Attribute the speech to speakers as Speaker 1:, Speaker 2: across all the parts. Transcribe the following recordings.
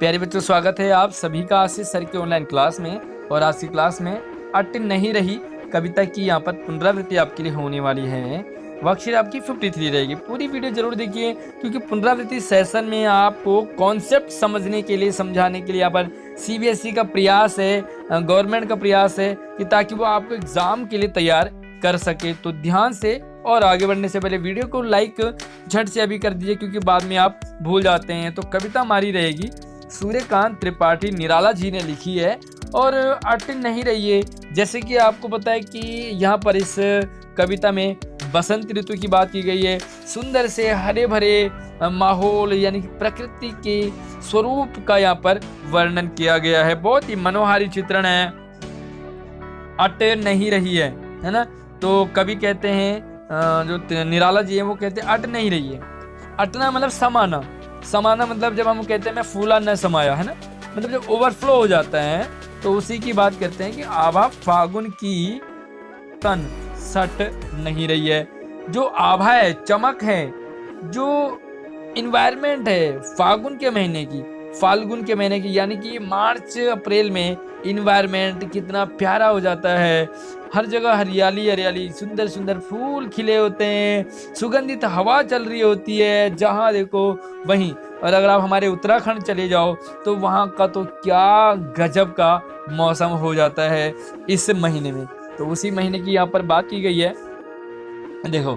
Speaker 1: प्यारे बच्चों, स्वागत है आप सभी का आशीष सर के ऑनलाइन क्लास में। और आज की क्लास में अट नहीं रही कविता की यहाँ पर पुनरावृत्ति आपके लिए होने वाली है। वर्कशीट आपकी 53 रहेगी। पूरी वीडियो जरूर देखिए, क्योंकि पुनरावृत्ति सेशन में आपको कॉन्सेप्ट समझने के लिए, समझाने के लिए यहाँ पर सीबीएसई का प्रयास है, गवर्नमेंट का प्रयास है कि ताकि वो आपको एग्जाम के लिए तैयार कर सके। तो ध्यान से और आगे बढ़ने से पहले वीडियो को लाइक झट से अभी कर दीजिए, क्योंकि बाद में आप भूल जाते हैं। तो कविता हमारी रहेगी, सूर्यकांत त्रिपाठी निराला जी ने लिखी है और अट नहीं रही है। जैसे कि आपको पता है कि यहाँ पर इस कविता में बसंत ऋतु की बात की गई है। सुंदर से हरे भरे माहौल यानी कि प्रकृति के स्वरूप का यहाँ पर वर्णन किया गया है। बहुत ही मनोहारी चित्रण है। अट नहीं रही है ना। तो कवि कहते हैं, जो निराला जी है वो कहते हैं अट नहीं रही है। अटना मतलब समाना, समाना मतलब जब हम कहते हैं मैं फूला न समाया, है ना, मतलब जब ओवरफ्लो हो जाता है तो उसी की बात करते हैं कि आभा फागुन की तन सट नहीं रही है। जो आभा है, चमक है, जो इन्वायरमेंट है फागुन के महीने की, फाल्गुन के महीने की, यानी कि मार्च अप्रैल में इन्वायरमेंट कितना प्यारा हो जाता है। हर जगह हरियाली हरियाली, सुंदर सुंदर फूल खिले होते हैं, सुगंधित हवा चल रही होती है जहाँ देखो वहीं। और अगर आप हमारे उत्तराखंड चले जाओ तो वहाँ का तो क्या गजब का मौसम हो जाता है इस महीने में। तो उसी महीने की यहाँ पर बात की गई है। देखो,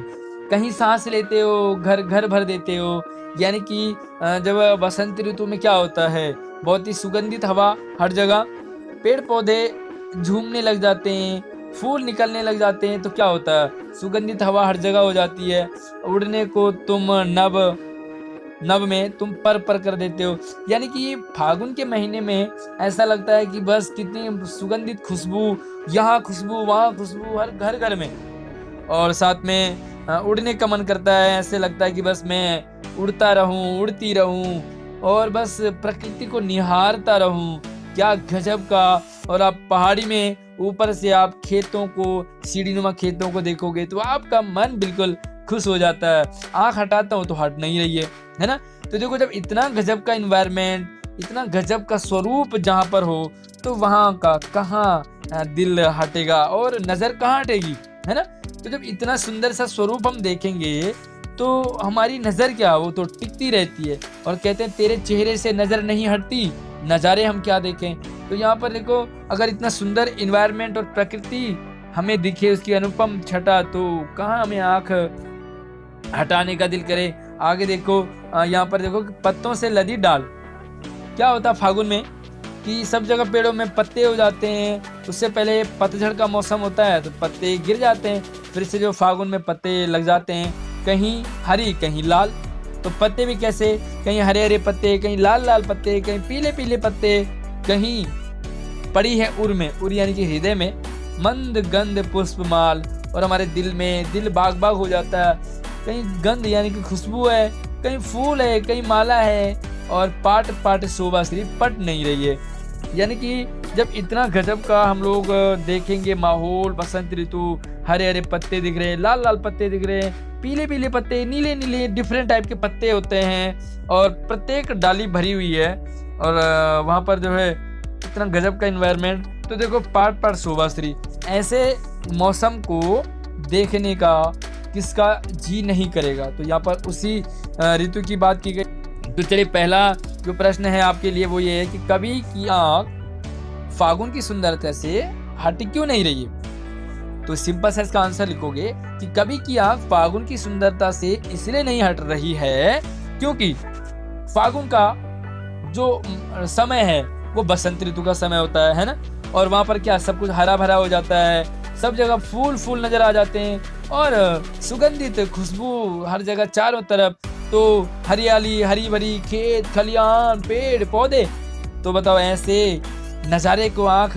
Speaker 1: कहीं सांस लेते हो घर घर भर देते हो, यानी कि जब बसंत ऋतु में क्या होता है, बहुत ही सुगंधित हवा हर जगह, पेड़ पौधे झूमने लग जाते हैं, फूल निकलने लग जाते हैं। तो क्या होता है, सुगंधित हवा हर जगह हो जाती है। उड़ने को तुम नभ में तुम पर कर देते हो, यानी कि फागुन के महीने में ऐसा लगता है कि बस कितनी सुगंधित खुशबू, यहाँ खुशबू वहाँ खुशबू, हर घर घर में। और साथ में उड़ने का मन करता है। ऐसे लगता है कि बस मैं उड़ता रहूं, उड़ती रहूं और बस प्रकृति को निहारता रहूं। क्या गजब का। और आप पहाड़ी में ऊपर से आप खेतों को, सीढ़ीनुमा खेतों को देखोगे तो आपका मन बिल्कुल खुश हो जाता है। आंख हटाता हूं तो हट नहीं रही है ना। तो देखो, जब इतना गजब का इन्वायरमेंट, इतना गजब का स्वरूप जहां पर हो तो वहां का कहाँ दिल हटेगा और नजर कहाँ हटेगी, है ना। तो जब इतना सुंदर सा स्वरूप हम देखेंगे तो हमारी नजर क्या, वो तो टिकती रहती है। और कहते हैं तेरे चेहरे से नजर नहीं हटती, नज़ारे हम क्या देखें। तो यहाँ पर देखो, अगर इतना सुंदर इन्वायरमेंट और प्रकृति हमें दिखे, उसकी अनुपम छटा, तो कहाँ हमें आंख हटाने का दिल करे। आगे देखो, यहाँ पर देखो कि पत्तों से लदी डाल। क्या होता है फागुन में कि सब जगह पेड़ों में पत्ते हो जाते हैं। उससे पहले पतझड़ का मौसम होता है तो पत्ते गिर जाते हैं, फिर से जो फागुन में पत्ते लग जाते हैं, कहीं हरी कहीं लाल। तो पत्ते भी कैसे, कहीं हरे हरे पत्ते, कहीं लाल लाल पत्ते, कहीं पीले पीले पत्ते, कहीं पड़ी है उर में, उर यानी कि हृदय में मंद गंध पुष्पमाल। और हमारे दिल में दिल बाग बाग हो जाता है। कहीं गंध यानी कि खुशबू है, कहीं फूल है, कहीं माला है, और पाट पाट शोभा श्री पट नहीं रही है। यानी कि जब इतना गजब का हम लोग देखेंगे माहौल, बसंत ऋतु, हरे हरे पत्ते दिख रहे हैं, लाल लाल पत्ते दिख रहे हैं, पीले पीले पत्ते, नीले नीले, डिफरेंट टाइप के पत्ते होते हैं, और प्रत्येक डाली भरी हुई है। और वहाँ पर जो है इतना गजब का इन्वायरमेंट। तो देखो, पाट पाट शोभाश्री, ऐसे मौसम को देखने का किसका जी नहीं करेगा। तो यहाँ पर उसी ऋतु की बात की गई। तो चलिए, पहला जो प्रश्न है आपके लिए वो ये है कि कवि की आंख फागुन की सुंदरता से हट क्यों नहीं रही है। तो सिंपल सा इसका आंसर लिखोगे कि कवि की आंख फागुन की सुंदरता से इसलिए नहीं हट रही है क्योंकि फागुन का जो समय है वो बसंत ऋतु का समय होता है ना। और वहां पर क्या, सब कुछ हरा भरा हो जाता है, सब जगह फूल फूल नजर आ जाते हैं और सुगंधित खुशबू हर जगह चारों तरफ। तो हरियाली, हरी भरी खेत खलियान, पेड़ पौधे। तो बताओ, ऐसे नज़ारे को आंख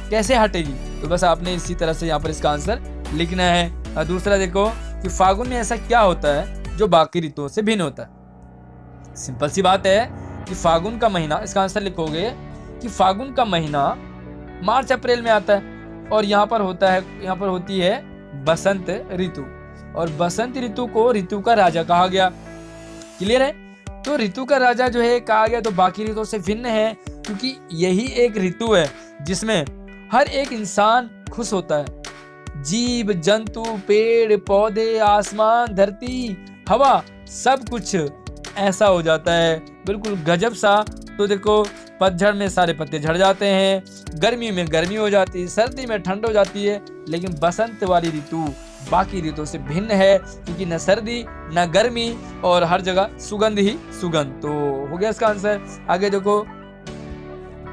Speaker 1: कैसे हटेगी। तो बस आपने इसी तरह से यहाँ पर इसका आंसर लिखना है। दूसरा देखो कि फागुन में ऐसा क्या होता है जो बाकी ऋतुओं से भिन्न होता है। सिंपल सी बात है कि फागुन का महीना, इसका आंसर लिखोगे कि फागुन का महीना मार्च अप्रैल में आता है और यहाँ पर होता है, यहाँ पर होती है बसंत ऋतु। और बसंत ऋतु को ऋतु का राजा कहा गया। क्लियर है। तो ऋतु का राजा जो है कहा गया तो बाकी ऋतुओं से भिन्न है, क्योंकि यही एक ऋतु है जिसमें हर एक इंसान खुश होता है। जीव जंतु, पेड़ पौधे, आसमान, धरती, हवा, सब कुछ ऐसा हो जाता है बिल्कुल गजब सा। तो देखो, पतझड़ में सारे पत्ते झड़ जाते हैं, गर्मी में गर्मी हो जाती है, सर्दी में ठंड हो जाती है, लेकिन बसंत वाली ऋतु बाकी ऋतुओं से भिन्न है, क्योंकि न सर्दी न गर्मी और हर जगह सुगंध ही सुगंध। तो हो गया इसका आंसर। आगे देखो,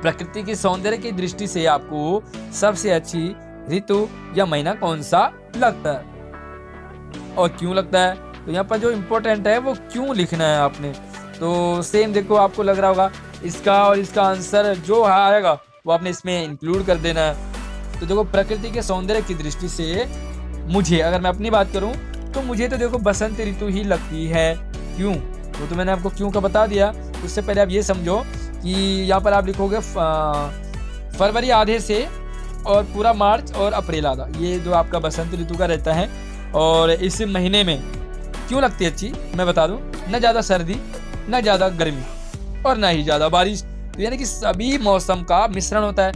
Speaker 1: प्रकृति की सौंदर्य की दृष्टि से आपको सबसे अच्छी ऋतु या महीना कौन सा लगता है और क्यों लगता है? तो यहाँ पर जो इम्पोर्टेंट है वो क्यों लिखना है आपने। तो सेम देखो, आपको लग रहा होगा इसका और इसका आंसर जो आएगा वो आपने इसमें इंक्लूड कर देना है। तो देखो, प्रकृति के सौंदर्य की दृष्टि से मुझे, अगर मैं अपनी बात करूं तो मुझे तो देखो बसंत ऋतु ही लगती है। क्यों? वो तो मैंने आपको क्यों का बता दिया। उससे पहले आप ये समझो कि यहाँ पर आप लिखोगे फरवरी आधे से और पूरा मार्च और अप्रैल आधा, ये जो आपका बसंत ऋतु का रहता है। और इस महीने में क्यों लगती है अच्छी, मैं बता दूं, न ज़्यादा सर्दी न ज़्यादा गर्मी और ना ही ज़्यादा बारिश। तो यानी कि सभी मौसम का मिश्रण होता है,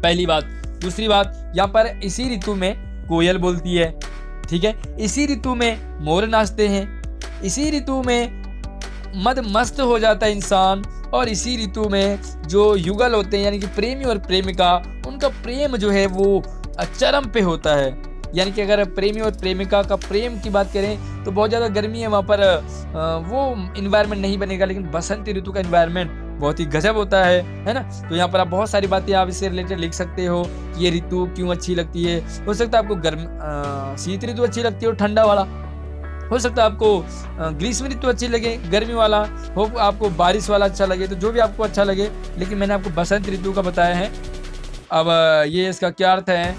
Speaker 1: पहली बात। दूसरी बात, यहाँ पर इसी ऋतु में कोयल बोलती है, ठीक है, इसी ऋतु में मोर नाचते हैं, इसी ऋतु में मद मस्त हो जाता है इंसान, और इसी ऋतु में जो युगल होते हैं यानी कि प्रेमी और प्रेमिका, उनका प्रेम जो है वो चरम पे होता है। यानी कि अगर प्रेमी और प्रेमिका का प्रेम की बात करें तो बहुत ज़्यादा गर्मी है, वहाँ पर वो इन्वायरमेंट नहीं बनेगा, लेकिन बसंत ऋतु का इन्वायरमेंट बहुत ही गजब होता है ना। तो यहाँ पर आप बहुत सारी बातें आप इससे रिलेटेड लिख सकते हो कि ये ऋतु क्यों अच्छी लगती है। हो सकता है आपको शीत ऋतु अच्छी लगती है और ठंडा वाला, हो सकता है आपको ग्रीष्म ऋतु अच्छी लगे गर्मी वाला, हो आपको बारिश वाला अच्छा लगे, तो जो भी आपको अच्छा लगे, लेकिन मैंने आपको बसंत ऋतु का बताया है। अब ये इसका क्या अर्थ है,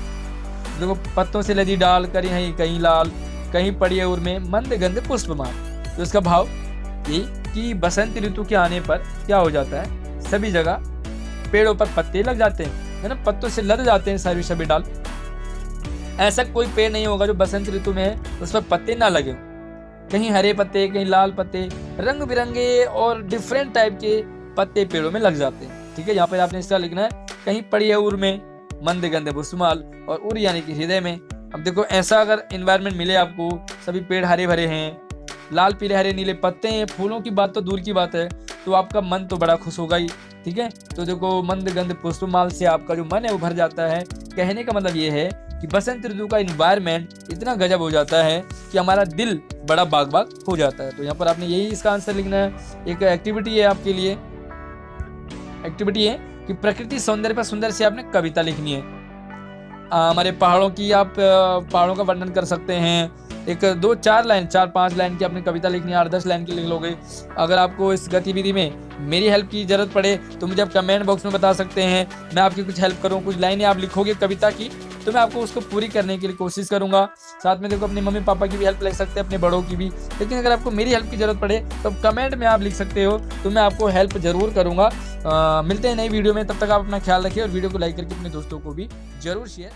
Speaker 1: देखो, पत्तों से लदी डाल, कहीं कहीं लाल, कहीं पड़ी उर में मंद गंध पुष्पमाल। तो इसका भाव ये कि बसंत ऋतु के आने पर क्या हो जाता है, सभी जगह पेड़ों पर पत्ते लग जाते हैं, है ना, पत्तों से लद जाते हैं सभी डाल। ऐसा कोई पेड़ नहीं होगा जो बसंत ऋतु में है उस पर पत्ते ना लगे, कहीं हरे पत्ते, कहीं लाल पत्ते, रंग बिरंगे और डिफरेंट टाइप के पत्ते पेड़ों में लग जाते हैं। ठीक है, यहाँ पर आपने इसका लिखना है, कहीं पड़ी है उर में मंद गंध पुष्पमाल, और उर यानी कि हृदय में। अब देखो, ऐसा अगर एनवायरनमेंट मिले आपको, सभी पेड़ हरे भरे हैं, लाल पीले हरे नीले पत्ते हैं, फूलों की बात तो दूर की बात है, तो आपका मन तो बड़ा खुश होगा ही। ठीक है, तो देखो, मंद गंध पुष्पमाल से आपका जो मन है वो भर जाता है। कहने का मतलब ये है कि बसंत ऋतु का इन्वायरमेंट इतना गजब हो जाता है कि हमारा दिल बड़ा बाग बाग हो जाता है। तो यहाँ पर आपने यही इसका आंसर लिखना है। एक एक्टिविटी है आपके लिए, एक्टिविटी है कि प्रकृति सौंदर्य पर सुंदर से आपने कविता लिखनी है। हमारे पहाड़ों की, आप पहाड़ों का वर्णन कर सकते हैं, एक 2-4 लाइन, 4-5 लाइन की आपने कविता लिखनी है, 8-10 लाइन की लिख लोगे। अगर आपको इस गतिविधि में मेरी हेल्प की जरूरत पड़े तो मुझे आप कमेंट बॉक्स में बता सकते हैं, मैं आपकी कुछ हेल्प करूँ। कुछ लाइनें आप लिखोगे कविता की तो मैं आपको उसको पूरी करने के लिए कोशिश करूंगा। साथ में देखो, अपने मम्मी पापा की भी हेल्प ले सकते हैं, अपने बड़ों की भी, लेकिन अगर आपको मेरी हेल्प की जरूरत पड़े तो कमेंट में आप लिख सकते हो, तो मैं आपको हेल्प जरूर करूंगा। मिलते हैं नई वीडियो में, तब तक आप अपना ख्याल रखिए और वीडियो को लाइक करके अपने दोस्तों को भी जरूर शेयर